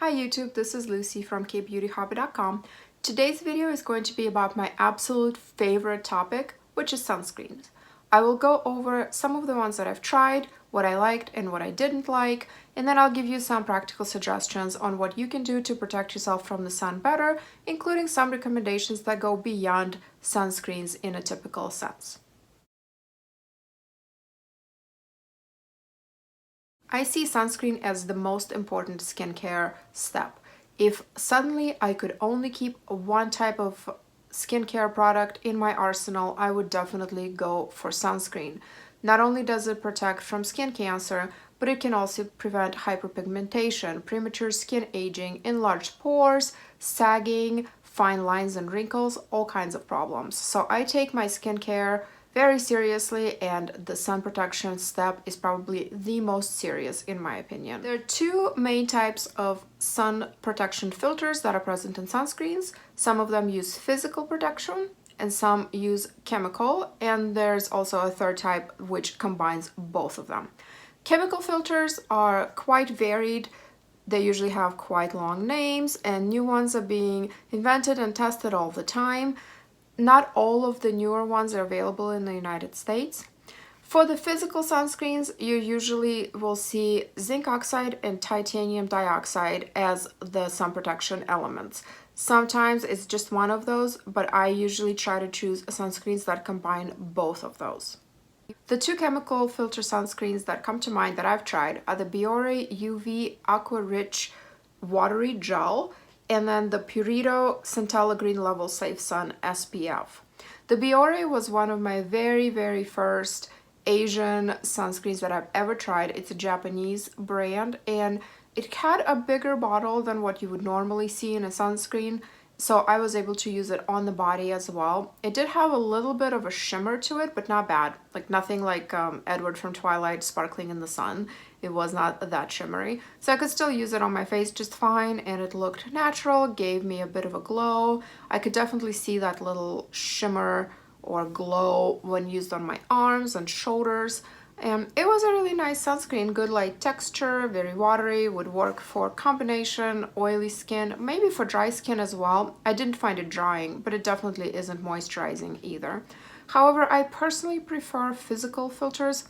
Hi YouTube, this is Lucy from KBeautyHobbit.com. Today's video is going to be about my absolute favorite topic, which is sunscreens. I will go over some of the ones that I've tried, what I liked and what I didn't like, and then I'll give you some practical suggestions on what you can do to protect yourself from the sun better, including some recommendations that go beyond sunscreens in a typical sense. I see sunscreen as the most important skincare step. If suddenly I could only keep one type of skincare product in my arsenal, I would definitely go for sunscreen. Not only does it protect from skin cancer, but it can also prevent hyperpigmentation, premature skin aging, enlarged pores, sagging, fine lines and wrinkles, all kinds of problems. So I take my skincare very seriously, and the sun protection step is probably the most serious in my opinion. There are two main types of sun protection filters that are present in sunscreens. Some of them use physical protection and some use chemical, and there's also a third type which combines both of them. Chemical filters are quite varied. They usually have quite long names, and new ones are being invented and tested all the time. Not all of the newer ones are available in the United States. For the physical sunscreens, you usually will see zinc oxide and titanium dioxide as the sun protection elements. Sometimes it's just one of those, but I usually try to choose sunscreens that combine both of those. The two chemical filter sunscreens that come to mind that I've tried are the Biore UV Aqua Rich Watery Gel and then the Purito Centella Green Level Safe Sun SPF. The Biore was one of my very first Asian sunscreens that I've ever tried. It's a Japanese brand, and it had a bigger bottle than what you would normally see in a sunscreen, so I was able to use it on the body as well. It did have a little bit of a shimmer to it, but not bad. Like nothing like Edward from Twilight sparkling in the sun. It was not that shimmery. So I could still use it on my face just fine, and it looked natural, gave me a bit of a glow. I could definitely see that little shimmer or glow when used on my arms and shoulders. And it was a really nice sunscreen, good light texture, very watery, would work for combination, oily skin, maybe for dry skin as well. I didn't find it drying, but it definitely isn't moisturizing either. However, I personally prefer physical filters.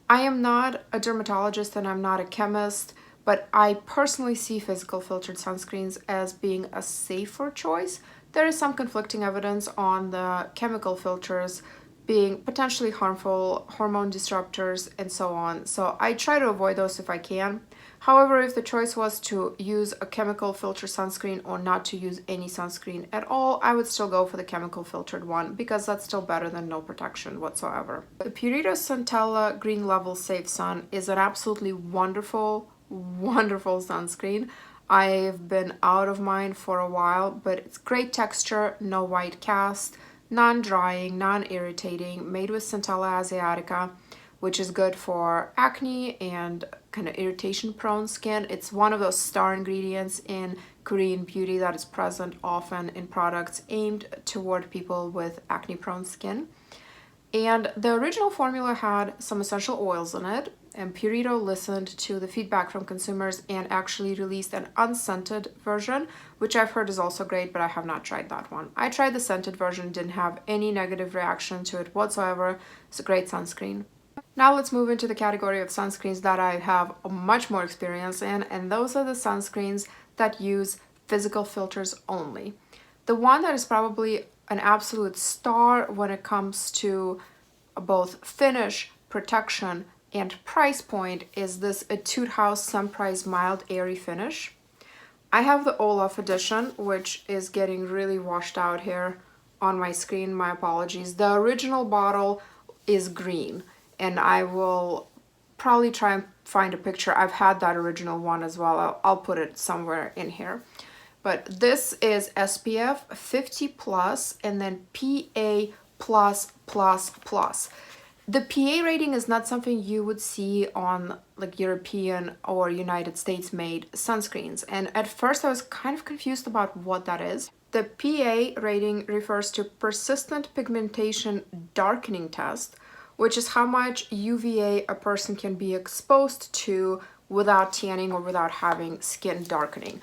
I am not a dermatologist and I'm not a chemist, but I personally see physical filtered sunscreens as being a safer choice. There is some conflicting evidence on the chemical filters being potentially harmful, hormone disruptors, and so on. So I try to avoid those if I can. However, if the choice was to use a chemical filter sunscreen or not to use any sunscreen at all, I would still go for the chemical filtered one because that's still better than no protection whatsoever. The Purito Centella Green Level Safe Sun is an absolutely wonderful sunscreen. I've been out of mine for a while, but it's great texture, no white cast, non-drying, non-irritating, made with Centella asiatica, which is good for acne and kind of irritation-prone skin. It's one of those star ingredients in Korean beauty that is present often in products aimed toward people with acne-prone skin. And the original formula had some essential oils in it, and Purito listened to the feedback from consumers and actually released an unscented version, which I've heard is also great, but I have not tried that one. I tried the scented version, didn't have any negative reaction to it whatsoever. It's a great sunscreen. Now let's move into the category of sunscreens that I have much more experience in, and those are the sunscreens that use physical filters only. The one that is probably an absolute star when it comes to both finish, protection, and price point is this Etude House Sunprise Mild Airy Finish. I have the Olaf edition, which is getting really washed out here on my screen. My apologies. The original bottle is green, and I will probably try and find a picture. I've had that original one as well. I'll put it somewhere in here. But this is SPF 50 plus and then PA plus plus plus. The PA rating is not something you would see on like European or United States made sunscreens, and at first I was kind of confused about what that is. The PA rating refers to persistent pigmentation darkening test, which is how much UVA a person can be exposed to without tanning or without having skin darkening.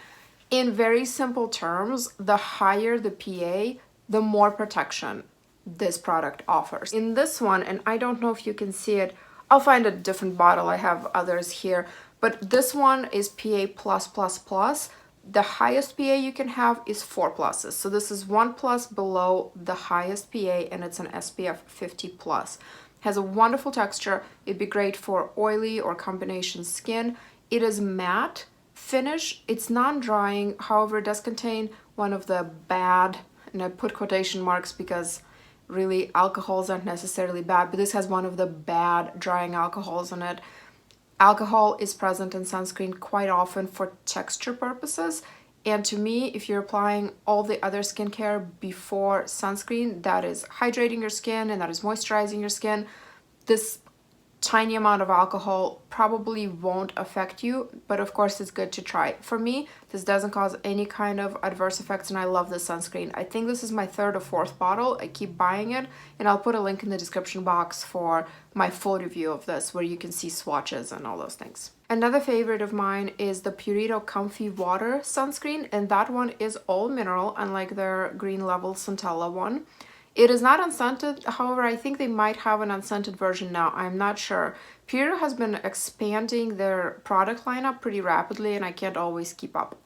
In very simple terms, the higher the PA, the more protection this product offers. In this one, and I don't know if you can see it, I'll find a different bottle, I have others here, but this one is PA+++. The highest PA you can have is 4 pluses. So this is 1 plus below the highest PA, and it's an SPF 50+. Has a wonderful texture. It'd be great for oily or combination skin. It is matte finish. It's non-drying. However, it does contain one of the bad, and I put quotation marks because really alcohols aren't necessarily bad, but this has one of the bad drying alcohols in it. Alcohol is present in sunscreen quite often for texture purposes, and to me, if you're applying all the other skincare before sunscreen, that is hydrating your skin and that is moisturizing your skin, this tiny amount of alcohol probably won't affect you, but of course it's good to try. For me, this doesn't cause any kind of adverse effects, and I love this sunscreen. I think this is my 3rd or 4th bottle. I keep buying it, and I'll put a link in the description box for my full review of this, where you can see swatches and all those things. Another favorite of mine is the Purito Comfy Water sunscreen, and that one is all mineral, unlike their green level Centella one. It is not unscented, however, I think they might have an unscented version now, I'm not sure. Purito has been expanding their product lineup pretty rapidly, and I can't always keep up.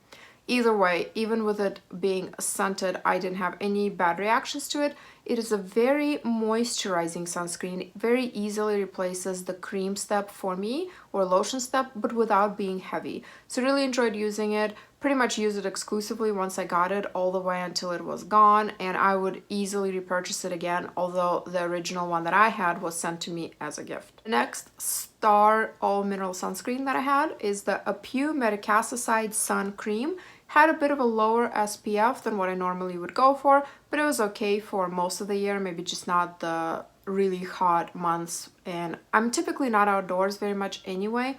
Either way, even with it being scented, I didn't have any bad reactions to it. It is a very moisturizing sunscreen, very easily replaces the cream step for me, or lotion step, but without being heavy. So really enjoyed using it, pretty much used it exclusively once I got it, all the way until it was gone, and I would easily repurchase it again, although the original one that I had was sent to me as a gift. The next star all mineral sunscreen that I had is the Etude Madecassoside Sun Cream. Had a bit of a lower SPF than what I normally would go for, but it was okay for most of the year, maybe just not the really hot months. And I'm typically not outdoors very much anyway.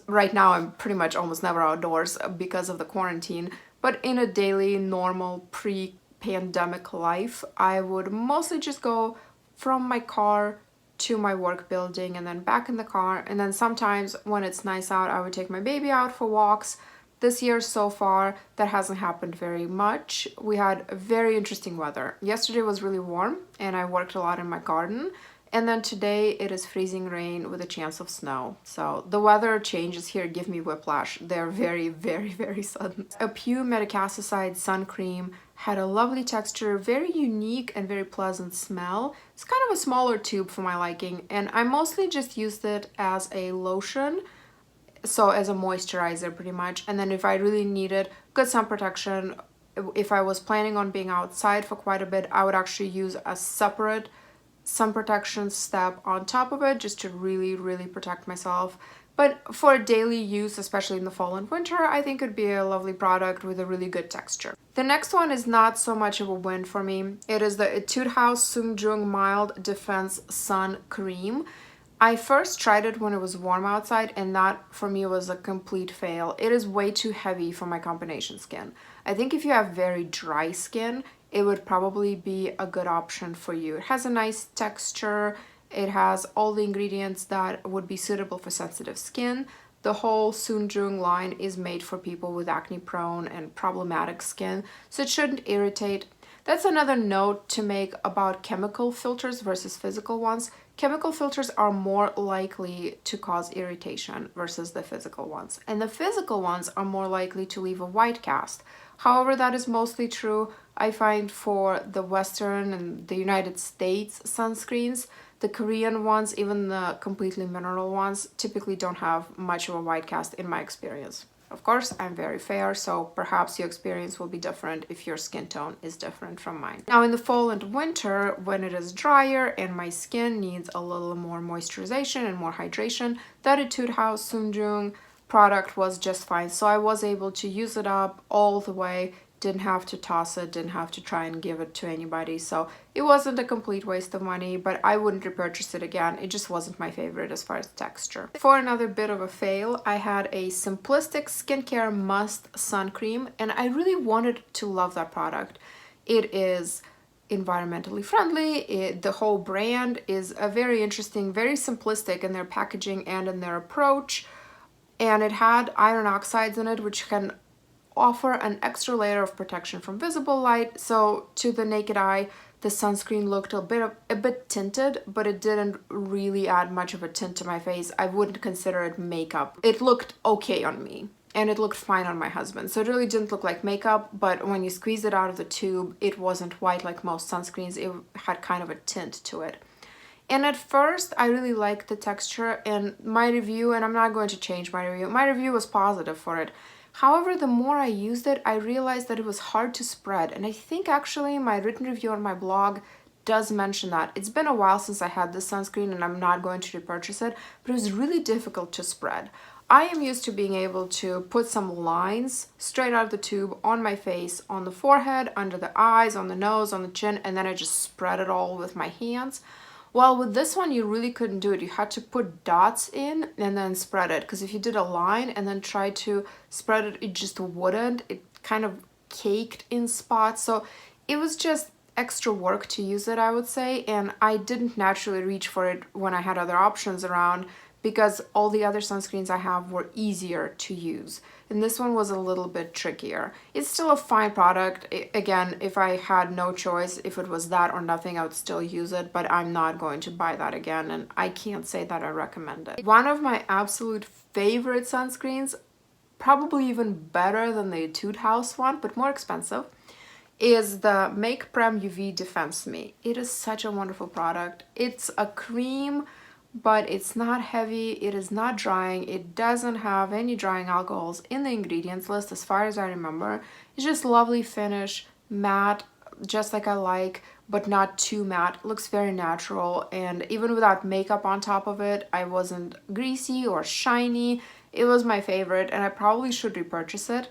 Right now I'm pretty much almost never outdoors because of the quarantine, but in a daily normal pre-pandemic life, I would mostly just go from my car to my work building and then back in the car, and then sometimes when it's nice out I would take my baby out for walks. This year so far, that hasn't happened very much. We had very interesting weather. Yesterday was really warm and I worked a lot in my garden. And then today it is freezing rain with a chance of snow. So the weather changes here give me whiplash. They're very, very, very sudden. Etude Madecassoside Sun Cream had a lovely texture, very unique and very pleasant smell. It's kind of a smaller tube for my liking, and I mostly just used it as a lotion. So as a moisturizer pretty much, and then if I really needed good sun protection, if I was planning on being outside for quite a bit, I would actually use a separate sun protection step on top of it just to really, really protect myself. But for daily use, especially in the fall and winter, I think it'd be a lovely product with a really good texture. The next one is not so much of a win for me. It is the Etude House Jung Mild Defense Sun Cream. I first tried it when it was warm outside, and that for me was a complete fail. It is way too heavy for my combination skin. I think if you have very dry skin, it would probably be a good option for you. It has a nice texture. It has all the ingredients that would be suitable for sensitive skin. The whole Jung line is made for people with acne-prone and problematic skin, so it shouldn't irritate. That's another note to make about chemical filters versus physical ones. Chemical filters are more likely to cause irritation versus the physical ones, and the physical ones are more likely to leave a white cast. However, that is mostly true, I find, for the Western and the United States sunscreens. The Korean ones, even the completely mineral ones, typically don't have much of a white cast in my experience. Of course, I'm very fair, so perhaps your experience will be different if your skin tone is different from mine. Now, in the fall and winter, when it is drier and my skin needs a little more moisturization and more hydration, that Etude House Jung product was just fine. So I was able to use it up all the way, didn't have to toss it, didn't have to try and give it to anybody. So it wasn't a complete waste of money, but I wouldn't repurchase it again. It just wasn't my favorite as far as texture. For another bit of a fail, I had a Simplistic Skincare Must Sun Cream, and I really wanted to love that product. It is environmentally friendly. The whole brand is a very interesting, very simplistic in their packaging and in their approach. and it had iron oxides in it, which can offer an extra layer of protection from visible light. So to the naked eye, the sunscreen looked a bit tinted, but it didn't really add much of a tint to my face. I wouldn't consider it makeup. It looked okay on me, and it looked fine on my husband. So it really didn't look like makeup, but when you squeeze it out of the tube, it wasn't white like most sunscreens. It had kind of a tint to it. And at first, I really liked the texture, and my review, and I'm not going to change my review was positive for it. However, the more I used it, I realized that it was hard to spread, and I think actually my written review on my blog does mention that. It's been a while since I had this sunscreen, and I'm not going to repurchase it, but it was really difficult to spread. I am used to being able to put some lines straight out of the tube on my face, on the forehead, under the eyes, on the nose, on the chin, and then I just spread it all with my hands. Well, with this one, you really couldn't do it. You had to put dots in and then spread it, because if you did a line and then tried to spread it, it just wouldn't. It kind of caked in spots. So it was just extra work to use it, I would say, and I didn't naturally reach for it when I had other options around, because all the other sunscreens I have were easier to use. And this one was a little bit trickier. It's still a fine product. Again, if I had no choice, if it was that or nothing, I would still use it, but I'm not going to buy that again, and I can't say that I recommend it. One of my absolute favorite sunscreens, probably even better than the Etude House one, but more expensive, is the Make Prem UV Defense Me. It is such a wonderful product. It's a cream, but it's not heavy, it is not drying, it doesn't have any drying alcohols in the ingredients list as far as I remember. It's just lovely finish, matte, just like I like, but not too matte. It looks very natural, and even without makeup on top of it, I wasn't greasy or shiny. It was my favorite, and I probably should repurchase it.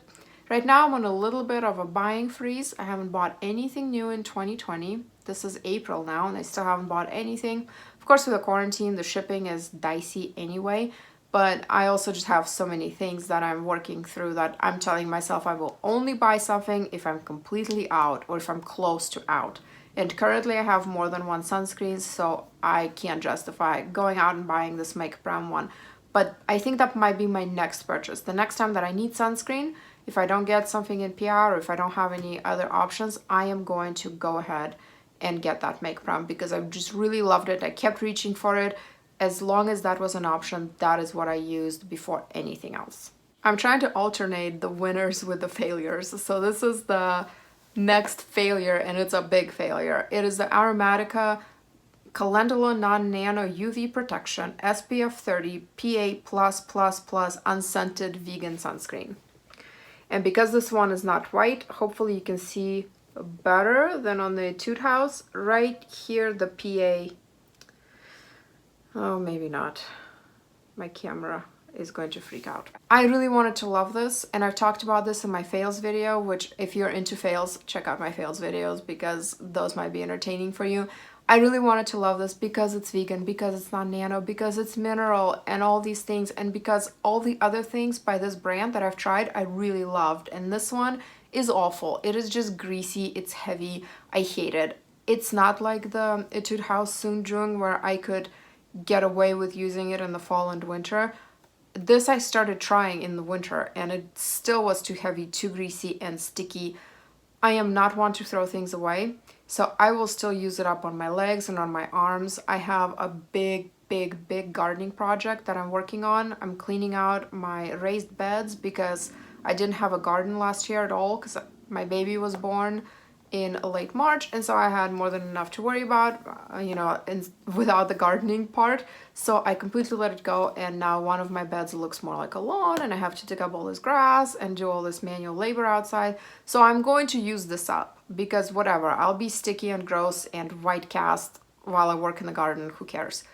Right now I'm on a little bit of a buying freeze. I haven't bought anything new in 2020. This is April now, and I still haven't bought anything. Of course, with the quarantine, the shipping is dicey anyway, but I also just have so many things that I'm working through that I'm telling myself I will only buy something if I'm completely out or if I'm close to out. And currently I have more than one sunscreen, so I can't justify going out and buying this Make Prem one. But I think that might be my next purchase. The next time that I need sunscreen, if I don't get something in PR or if I don't have any other options, I am going to go ahead and get that Make Prem, because I just really loved it. I kept reaching for it. As long as that was an option, that is what I used before anything else. I'm trying to alternate the winners with the failures. So this is the next failure, and it's a big failure. It is the Aromatica Calendula Non-Nano UV Protection SPF 30 PA+++ unscented vegan sunscreen. And because this one is not white, hopefully you can see better than on the Etude House. Right here, the PA, oh, maybe not. My camera is going to freak out. I really wanted to love this, and I've talked about this in my fails video, which if you're into fails, check out my fails videos because those might be entertaining for you. I really wanted to love this because it's vegan, because it's not nano, because it's mineral and all these things, and because all the other things by this brand that I've tried I really loved, and this one is awful. It is just greasy, it's heavy, I hate it. It's not like the Etude House Jung where I could get away with using it in the fall and winter. This I started trying in the winter and it still was too heavy, too greasy and sticky. I am not one to throw things away, so I will still use it up on my legs and on my arms. I have a big gardening project that I'm working on. I'm cleaning out my raised beds because I didn't have a garden last year at all because my baby was born in late March, and so I had more than enough to worry about, you know, without the gardening part. So I completely let it go, and now one of my beds looks more like a lawn, and I have to dig up all this grass and do all this manual labor outside. So I'm going to use this up because whatever, I'll be sticky and gross and white cast while I work in the garden, who cares?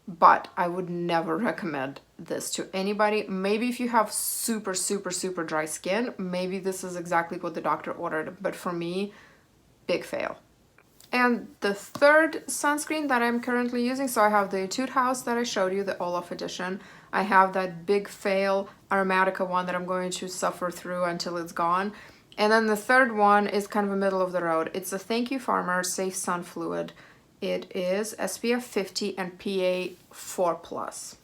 But I would never recommend this to anybody. Maybe if you have super dry skin, maybe this is exactly what the doctor ordered, but for me, big fail. And the third sunscreen that I'm currently using, so I have the Etude House that I showed you, the Olaf edition. I have that big fail Aromatica one that I'm going to suffer through until it's gone. And then the third one is kind of a middle of the road. It's a Thank You Farmer Safe Sun Fluid. It is SPF 50 and PA 4+.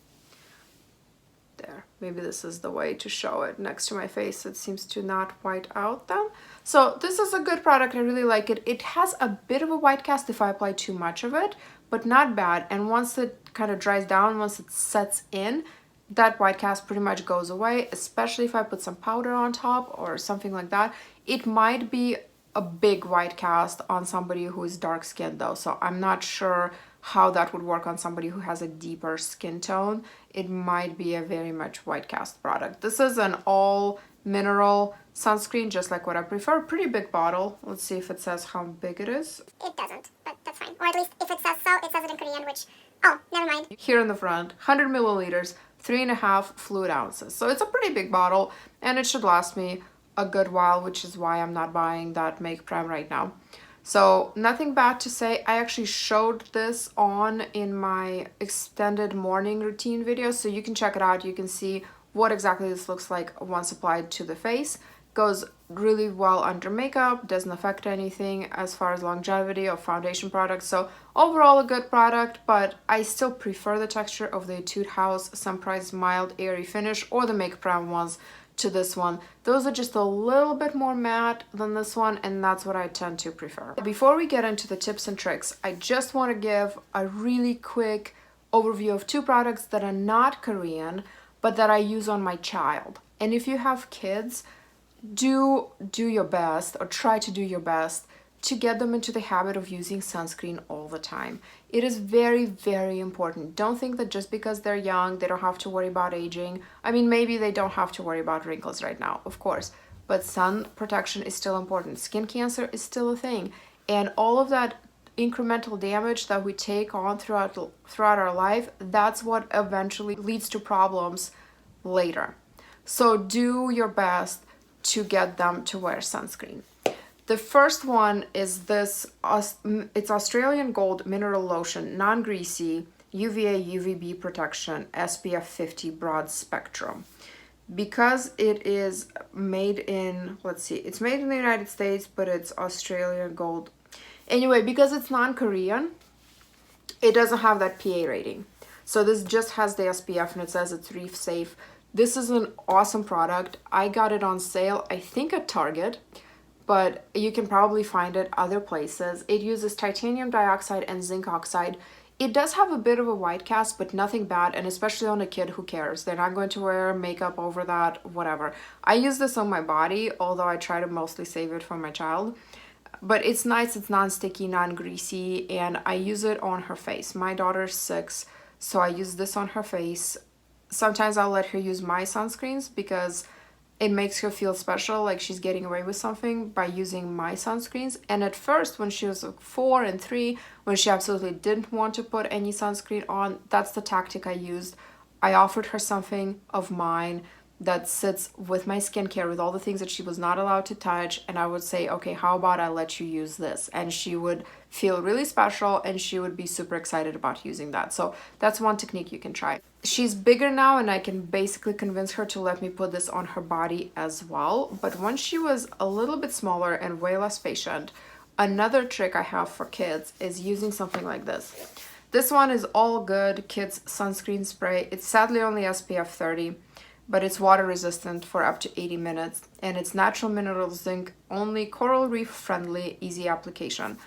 There, Maybe this is the way to show it next to my face. It seems to not white out then. So this is a good product. I really like it. It has a bit of a white cast if I apply too much of it, but not bad. And once it kind of dries down, once it sets in, that white cast pretty much goes away, especially if I put some powder on top or something like that. It might be a big white cast on somebody who is dark skinned though, so I'm not sure how that would work on somebody who has a deeper skin tone. It might be a very much white cast product. This is an all mineral sunscreen, just like what I prefer. Pretty big bottle. Let's see if it says how big it is. It doesn't, but that's fine. Or at least if it says so, it says it in Korean, which, oh, never mind. Here in the front, 100 milliliters, 3.5 fluid ounces. So it's a pretty big bottle and it should last me a good while, which is why I'm not buying that Make Prime right now. So nothing bad to say. I actually showed this on in my extended morning routine video, so you can check it out. You can see what exactly this looks like once applied to the face. Goes really well under makeup, doesn't affect anything as far as longevity of foundation products. So overall a good product, but I still prefer the texture of the Etude House Sunprise Mild Airy Finish or the Make Prime ones to this one. Those are just a little bit more matte than this one, and that's what I tend to prefer. Before we get into the tips and tricks, I just want to give a really quick overview of two products that are not Korean, but that I use on my child. And if you have kids, do your best, or try to do your best, to get them into the habit of using sunscreen all the time. It is very, very important. Don't think that just because they're young, they don't have to worry about aging. I mean, maybe they don't have to worry about wrinkles right now, of course, but sun protection is still important. Skin cancer is still a thing. And all of that incremental damage that we take on throughout our life, that's what eventually leads to problems later. So do your best to get them to wear sunscreen. The first one is this, it's Australian Gold Mineral Lotion, non-greasy, UVA, UVB protection, SPF 50 broad spectrum. Because it is made in, let's see, it's made in the United States, but it's Australian Gold. Anyway, because it's non-Korean, it doesn't have that PA rating. So this just has the SPF and it says it's reef safe. This is an awesome product. I got it on sale, I think at Target, but you can probably find it other places. It uses titanium dioxide and zinc oxide. It does have a bit of a white cast, but nothing bad, and especially on a kid, who cares? They're not going to wear makeup over that, whatever. I use this on my body, although I try to mostly save it for my child. But it's nice, it's non-sticky, non-greasy, and I use it on her face. My daughter's 6, so I use this on her face. Sometimes I'll let her use my sunscreens because it makes her feel special, like she's getting away with something by using my sunscreens. And at first, when she was 4 and 3, when she absolutely didn't want to put any sunscreen on, that's the tactic I used. I offered her something of mine that sits with my skincare, with all the things that she was not allowed to touch, and I would say, okay, how about I let you use this? And she would feel really special and she would be super excited about using that. So that's one technique you can try. She's bigger now and I can basically convince her to let me put this on her body as well. But when she was a little bit smaller and way less patient, another trick I have for kids is using something like this. This one is All Good Kids Sunscreen Spray. It's sadly only SPF 30. But it's water resistant for up to 80 minutes, and it's natural mineral zinc only, coral reef friendly, easy application.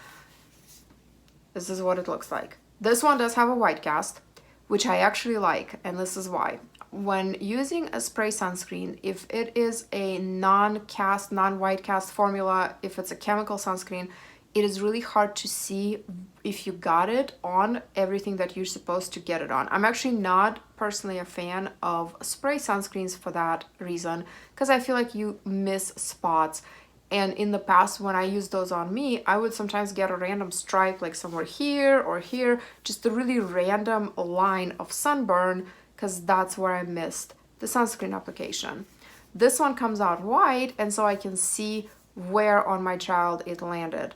This is what it looks like. This one does have a white cast, which I actually like, and this is why. When using a spray sunscreen, if it is a non-cast, non-white cast formula, if it's a chemical sunscreen, it is really hard to see if you got it on everything that you're supposed to get it on. I'm actually not personally a fan of spray sunscreens for that reason, because I feel like you miss spots. And in the past, when I used those on me, I would sometimes get a random stripe, like somewhere here or here, just a really random line of sunburn, because that's where I missed the sunscreen application. This one comes out white, and so I can see where on my child it landed.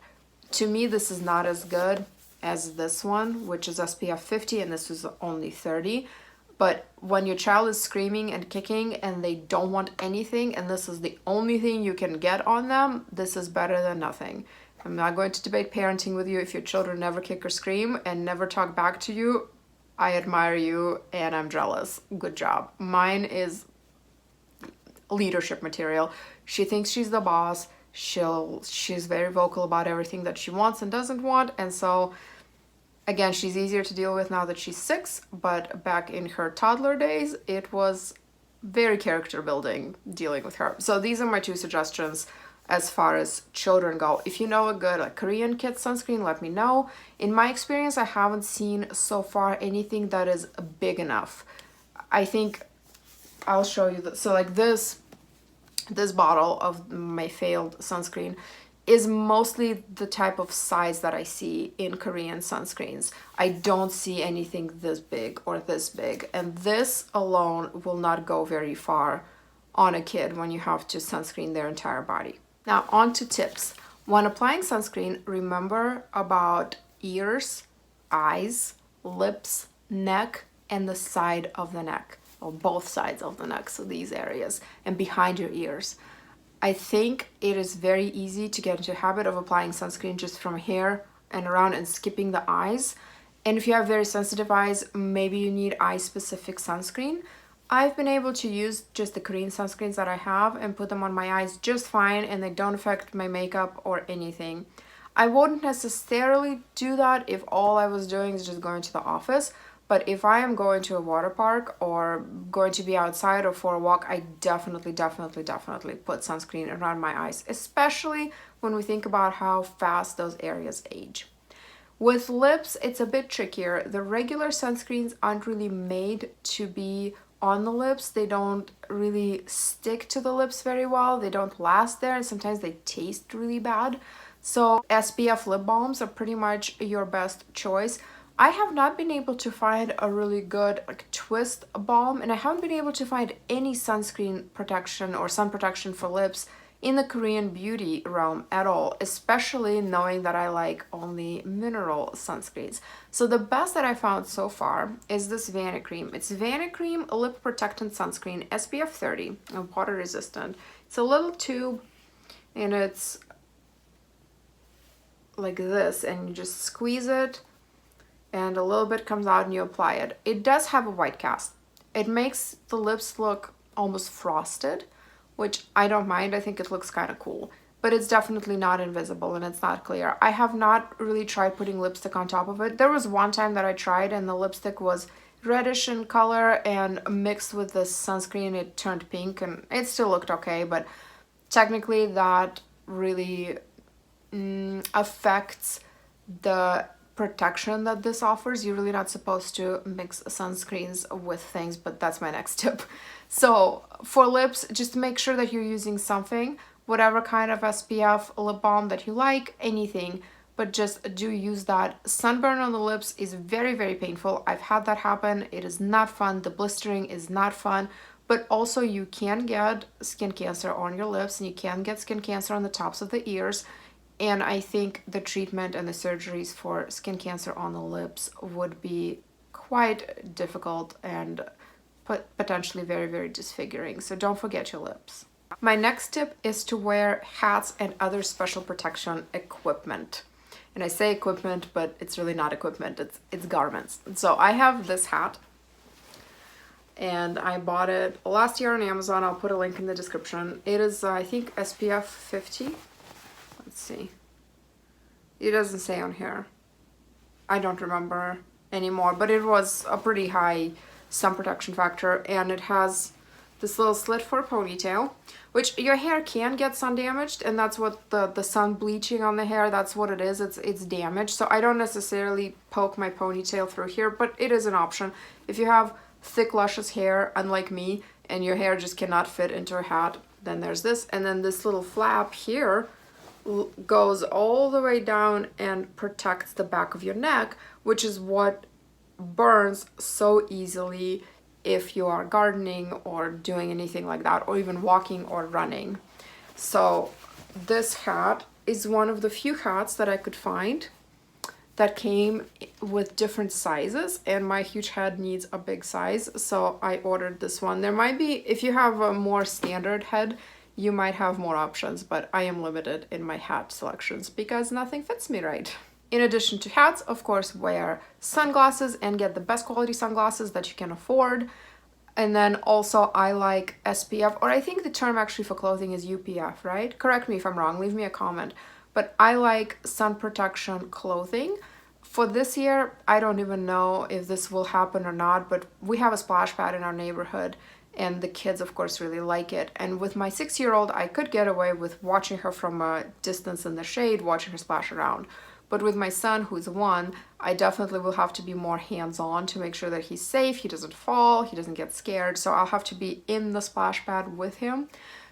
To me, this is not as good as this one, which is SPF 50, and this is only 30. But when your child is screaming and kicking and they don't want anything, and this is the only thing you can get on them, this is better than nothing. I'm not going to debate parenting with you. If your children never kick or scream and never talk back to you, I admire you and I'm jealous. Good job. Mine is leadership material. She thinks she's the boss. She's very vocal about everything that she wants and doesn't want, and so again, she's easier to deal with now that she's 6, but back in her toddler days, it was very character building dealing with her. So these are my 2 suggestions as far as children go. If you know a good like Korean kid sunscreen, let me know. In my experience, I haven't seen so far anything that is big enough. I think I'll show you so like this bottle of my failed sunscreen is mostly the type of size that I see in Korean sunscreens. I don't see anything this big or this big, and this alone will not go very far on a kid when you have to sunscreen their entire body. Now on to tips. When applying sunscreen, remember about ears, eyes, lips, neck, and the side of the neck, or both sides of the neck, so these areas, and behind your ears. I think it is very easy to get into a habit of applying sunscreen just from here and around and skipping the eyes. And if you have very sensitive eyes, maybe you need eye-specific sunscreen. I've been able to use just the Korean sunscreens that I have and put them on my eyes just fine, and they don't affect my makeup or anything. I wouldn't necessarily do that if all I was doing is just going to the office. But if I am going to a water park or going to be outside or for a walk, I definitely put sunscreen around my eyes, especially when we think about how fast those areas age. With lips, it's a bit trickier. The regular sunscreens aren't really made to be on the lips. They don't really stick to the lips very well. They don't last there, and sometimes they taste really bad. So SPF lip balms are pretty much your best choice. I have not been able to find a really good like twist balm, and I haven't been able to find any sunscreen protection or sun protection for lips in the Korean beauty realm at all, especially knowing that I like only mineral sunscreens. So the best that I found so far is this Vanicream. It's Vanicream Lip Protectant Sunscreen SPF 30 and water resistant. It's a little tube and it's like this, and you just squeeze it and a little bit comes out and you apply it. It does have a white cast. It makes the lips look almost frosted, which I don't mind. I think it looks kind of cool, but it's definitely not invisible and it's not clear. I have not really tried putting lipstick on top of it. There was one time that I tried and the lipstick was reddish in color, and mixed with the sunscreen it turned pink, and it still looked okay, but technically that really affects the protection that this offers. You're really not supposed to mix sunscreens with things, but that's my next tip. So for lips, just make sure that you're using something, whatever kind of SPF lip balm that you like, anything, but just do use that. Sunburn on the lips is very, very painful. I've had that happen. It is not fun. The blistering is not fun, but also you can get skin cancer on your lips, and you can get skin cancer on the tops of the ears. And I think the treatment and the surgeries for skin cancer on the lips would be quite difficult and potentially very, very disfiguring. So don't forget your lips. My next tip is to wear hats and other special protection equipment. And I say equipment, but it's really not equipment, it's garments. So I have this hat, and I bought it last year on Amazon. I'll put a link in the description. It is, I think, SPF 50. Let's see. It doesn't say on here. I don't remember anymore, but it was a pretty high sun protection factor, and it has this little slit for a ponytail, which your hair can get sun damaged, and that's what the sun bleaching on the hair, that's what it is. It's damaged. So I don't necessarily poke my ponytail through here, but it is an option. If you have thick, luscious hair, unlike me, and your hair just cannot fit into a hat, then there's this. And then this little flap here goes all the way down and protects the back of your neck, which is what burns so easily if you are gardening or doing anything like that, or even walking or running. So this hat is one of the few hats that I could find that came with different sizes, and my huge head needs a big size, so I ordered this one. There might be, if you have a more standard head, you might have more options, but I am limited in my hat selections because nothing fits me right. In addition to hats, of course, wear sunglasses and get the best quality sunglasses that you can afford. And then also I like SPF, or I think the term actually for clothing is UPF, right? Correct me if I'm wrong, leave me a comment. But I like sun protection clothing. For this year, I don't even know if this will happen or not, but we have a splash pad in our neighborhood and the kids of course really like it. And with my 6-year-old, I could get away with watching her from a distance in the shade, watching her splash around. But with my son, who's 1, I definitely will have to be more hands-on to make sure that he's safe, he doesn't fall, he doesn't get scared. So I'll have to be in the splash pad with him.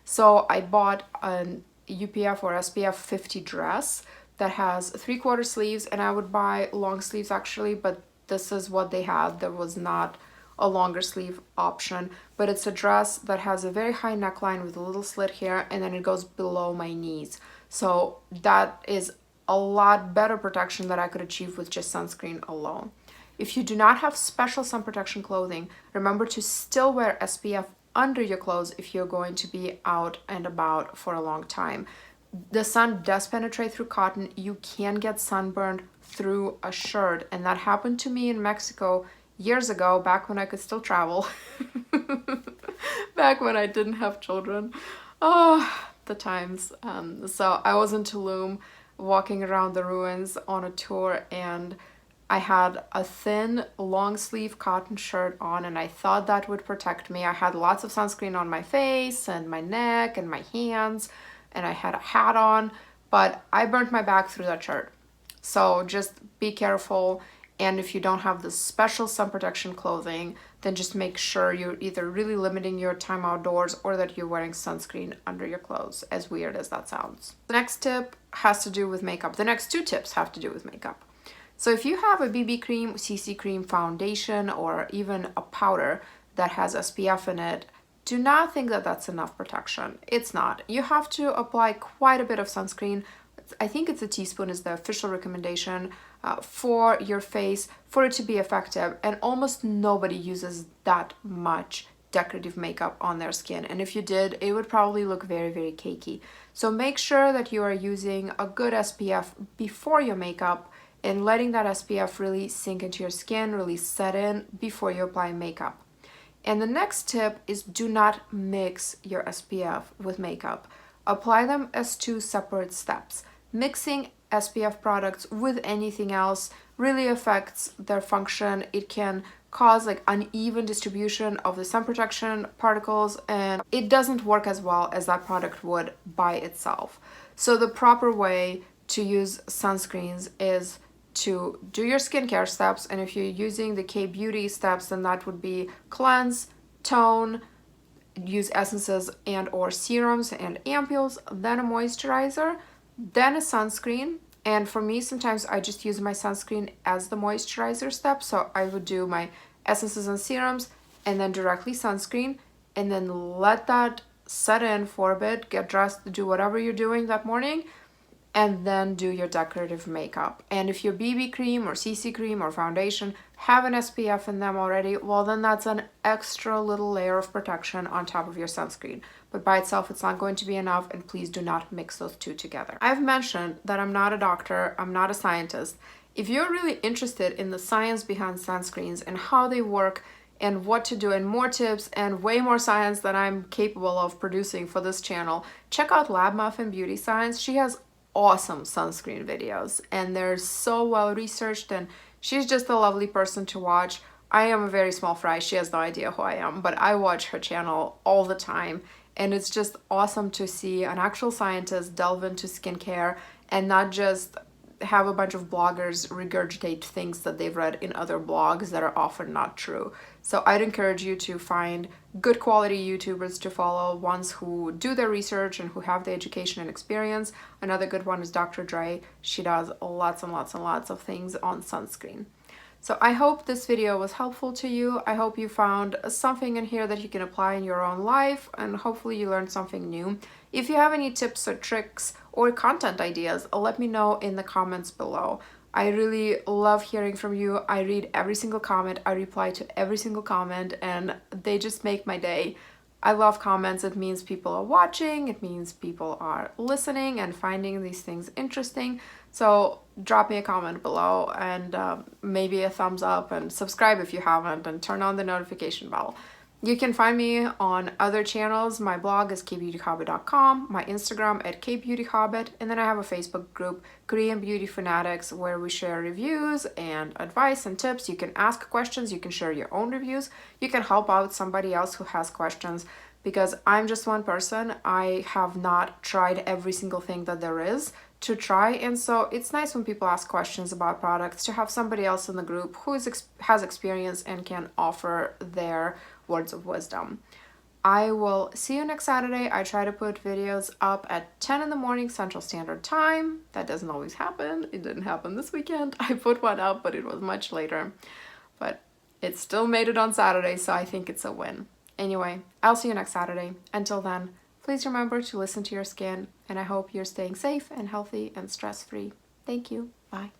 So I bought an UPF or SPF 50 dress that has 3/4 sleeves, and I would buy long sleeves actually, but this is what they had. There was not a longer sleeve option, but it's a dress that has a very high neckline with a little slit here, and then it goes below my knees. So that is a lot better protection that I could achieve with just sunscreen alone. If you do not have special sun protection clothing, remember to still wear SPF under your clothes if you're going to be out and about for a long time. The sun does penetrate through cotton. You can get sunburned through a shirt, and that happened to me in Mexico years ago, back when I could still travel. Back when I didn't have children. Oh, the times. So I was in Tulum walking around the ruins on a tour, and I had a thin long sleeve cotton shirt on, and I thought that would protect me. I had lots of sunscreen on my face and my neck and my hands, and I had a hat on, but I burnt my back through that shirt. So just be careful. And if you don't have the special sun protection clothing, then just make sure you're either really limiting your time outdoors or that you're wearing sunscreen under your clothes, as weird as that sounds. The next tip has to do with makeup. The next 2 tips have to do with makeup. So if you have a BB cream, CC cream, foundation, or even a powder that has SPF in it, do not think that that's enough protection. It's not. You have to apply quite a bit of sunscreen. I think it's a teaspoon is the official recommendation for your face for it to be effective, and almost nobody uses that much decorative makeup on their skin, and if you did, it would probably look very, very cakey. So make sure that you are using a good SPF before your makeup and letting that SPF really sink into your skin, really set in before you apply makeup. And the next tip is do not mix your SPF with makeup. Apply them as 2 separate steps. Mixing SPF products with anything else really affects their function. It can cause like uneven distribution of the sun protection particles, and it doesn't work as well as that product would by itself. So the proper way to use sunscreens is to do your skincare steps, and if you're using the K-Beauty steps, then that would be cleanse, tone, use essences and or serums and ampules, then a moisturizer, then a sunscreen. And for me, sometimes I just use my sunscreen as the moisturizer step. So I would do my essences and serums and then directly sunscreen, and then let that set in for a bit, get dressed, do whatever you're doing that morning, and then do your decorative makeup. And if your BB cream or CC cream or foundation have an SPF in them already, well then that's an extra little layer of protection on top of your sunscreen. But by itself, it's not going to be enough, and please do not mix those 2 together. I've mentioned that I'm not a doctor, I'm not a scientist. If you're really interested in the science behind sunscreens and how they work and what to do, and more tips and way more science than I'm capable of producing for this channel, check out Lab Muffin Beauty Science. She has awesome sunscreen videos, and they're so well researched, and she's just a lovely person to watch. I am a very small fry. She has no idea who I am, but I watch her channel all the time, and it's just awesome to see an actual scientist delve into skincare and not just have a bunch of bloggers regurgitate things that they've read in other blogs that are often not true. So I'd encourage you to find good quality YouTubers to follow, ones who do their research and who have the education and experience. Another good one is Dr. Dre. She does lots and lots and lots of things on sunscreen. So I hope this video was helpful to you. I hope you found something in here that you can apply in your own life, and hopefully you learned something new. If you have any tips or tricks or content ideas, let me know in the comments below. I really love hearing from you. I read every single comment, I reply to every single comment, and they just make my day. I love comments. It means people are watching, it means people are listening and finding these things interesting. So drop me a comment below, and maybe a thumbs up, and subscribe if you haven't, and turn on the notification bell. You can find me on other channels. My blog is KBeautyHobbit.com, my Instagram at KBeautyHobbit, and then I have a Facebook group, Korean Beauty Fanatics, where we share reviews and advice and tips. You can ask questions, you can share your own reviews, you can help out somebody else who has questions, because I'm just one person. I have not tried every single thing that there is to try, and so it's nice when people ask questions about products to have somebody else in the group who has experience and can offer their words of wisdom. I will see you next Saturday. I try to put videos up at 10 in the morning Central Standard Time. That doesn't always happen. It didn't happen this weekend. I put one up, but it was much later. But it still made it on Saturday, so I think it's a win. Anyway, I'll see you next Saturday. Until then, please remember to listen to your skin, and I hope you're staying safe and healthy and stress-free. Thank you. Bye.